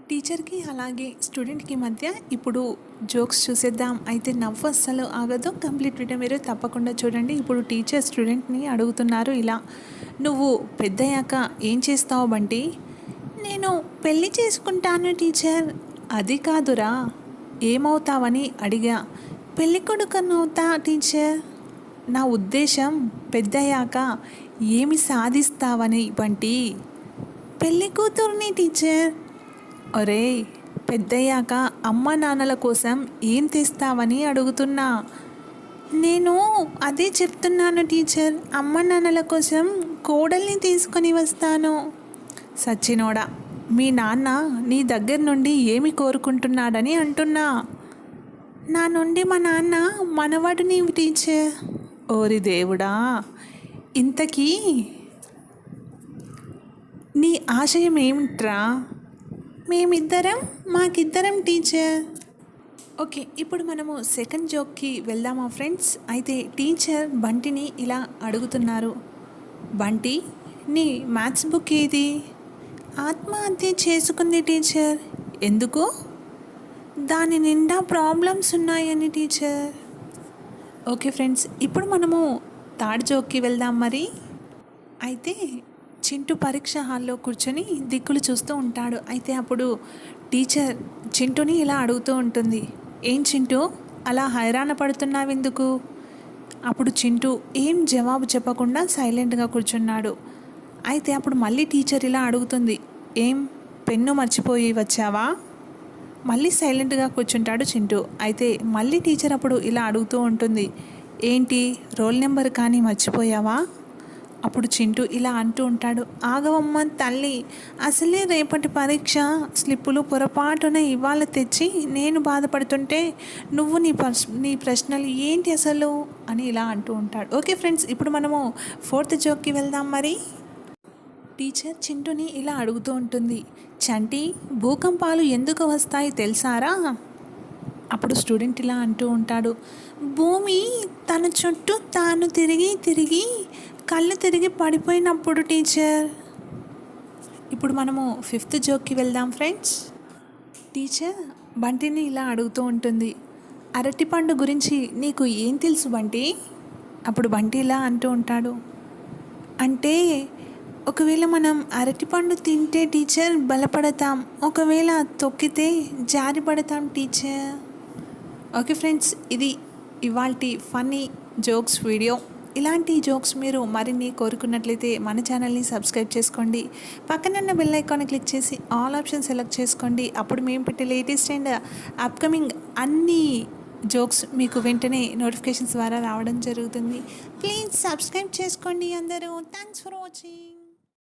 టీచర్‌కి అలాగే స్టూడెంట్‌కి మధ్య ఇప్పుడు జోక్స్ చూసేద్దాం. అయితే నవ్వు అస్సలు ఆగదు. కంప్లీట్ వీడియో మీరు తప్పకుండా చూడండి. ఇప్పుడు టీచర్ స్టూడెంట్‌ని అడుగుతున్నారు ఇలా, "నువ్వు పెద్దయ్యాక ఏం చేస్తావు బంటి?" "నేను పెళ్లి చేసుకుంటాను టీచర్." "అది కాదురా, ఏమవుతావని అడిగా." "పెళ్ళికొడుకునవుతా టీచర్." "నా ఉద్దేశం పెద్దయ్యాక ఏమి సాధిస్తావని బంటి." "పెళ్లి కూతుర్ని టీచర్." "ఒరేయ్, పెద్దయ్యాక అమ్మ నాన్నల కోసం ఏం తెస్తావని అడుగుతున్నా." "నేను అదే చెప్తున్నాను టీచర్, అమ్మ నాన్నల కోసం కోడల్ని తీసుకొని వస్తాను." "సచ్చినోడా, మీ నాన్న నీ దగ్గర నుండి ఏమి కోరుకుంటున్నాడని అంటున్నా." "నా నుండి మా నాన్న మనవడిని టీచర్." "ఓరి దేవుడా, ఇంతకీ నీ ఆశయం ఏమిట్రా?" మాకిద్దరం టీచర్." ఓకే, ఇప్పుడు మనము సెకండ్ జోక్కి వెళ్దామా ఫ్రెండ్స్? అయితే టీచర్ బంటిని ఇలా అడుగుతున్నారు, "బంటి, నీ మ్యాథ్స్ బుక్ ఏది?" "ఆత్మహత్య చేసుకుంది టీచర్." "ఎందుకు?" "దాని నిండా ప్రాబ్లమ్స్ ఉన్నాయని టీచర్." ఓకే ఫ్రెండ్స్, ఇప్పుడు మనము థర్డ్ జోక్కి వెళ్దాం మరి. అయితే చింటూ పరీక్ష హాల్లో కూర్చొని దిక్కులు చూస్తూ ఉంటాడు. అయితే అప్పుడు టీచర్ చింటూని ఇలా అడుగుతూ ఉంటుంది, "ఏం చింటూ, అలా హైరాణ పడుతున్నావెందుకు?" అప్పుడు చింటూ ఏం జవాబు చెప్పకుండా సైలెంట్గా కూర్చున్నాడు. అయితే అప్పుడు మళ్ళీ టీచర్ ఇలా అడుగుతుంది, "ఏం, పెన్ను మర్చిపోయి వచ్చావా?" మళ్ళీ సైలెంట్గా కూర్చుంటాడు చింటూ. అయితే మళ్ళీ టీచర్ అప్పుడు ఇలా అడుగుతూ ఉంటుంది, "ఏంటి, రోల్ నెంబర్ కానీ మర్చిపోయావా?" అప్పుడు చింటూ ఇలా అంటూ ఉంటాడు, "ఆగవమ్మ తల్లి, అసలే రేపటి పరీక్ష స్లిప్పులు పొరపాటున ఇవాళ తెచ్చి నేను బాధపడుతుంటే నువ్వు నీ ప్రశ్నలు ఏంటి అసలు" అని ఇలా అంటూ ఉంటాడు. ఓకే ఫ్రెండ్స్, ఇప్పుడు మనము ఫోర్త్ జోక్కి వెళ్దాం మరి. టీచర్ చింటూని ఇలా అడుగుతూ ఉంటుంది, "చంటి, భూకంపాలు ఎందుకు వస్తాయి తెలుసారా?" అప్పుడు స్టూడెంట్ ఇలా అంటూ ఉంటాడు, "భూమి తన చుట్టూ తాను తిరిగి తిరిగి కళ్ళు తిరిగి పడిపోయినప్పుడు టీచర్." ఇప్పుడు మనము ఫిఫ్త్ జోక్కి వెళ్దాం ఫ్రెండ్స్. టీచర్ బంటిని ఇలా అడుగుతూ ఉంటుంది, "అరటిపండు గురించి నీకు ఏం తెలుసు బంటి?" అప్పుడు బంటి ఇలా అంటూ ఉంటాడు, "అంటే ఒకవేళ మనం అరటిపండు తింటే టీచర్ బలపడతాం, ఒకవేళ తొక్కితే జారిపడతాం టీచర్." ఓకే ఫ్రెండ్స్, ఇది ఇవాల్టి ఫన్నీ జోక్స్ వీడియో. ఇలాంటి జోక్స్ మీరు మరిన్ని కోరుకున్నట్లయితే మన ఛానల్ని సబ్స్క్రైబ్ చేసుకోండి. పక్కనున్న బెల్ ఐకాన్ని క్లిక్ చేసి ఆల్ ఆప్షన్ సెలెక్ట్ చేసుకోండి. అప్పుడు మేము పెట్టే లేటెస్ట్ అండ్ అప్కమింగ్ అన్ని జోక్స్ మీకు వెంటనే నోటిఫికేషన్స్ ద్వారా రావడం జరుగుతుంది. ప్లీజ్ సబ్స్క్రైబ్ చేసుకోండి అందరూ. Thanks for watching.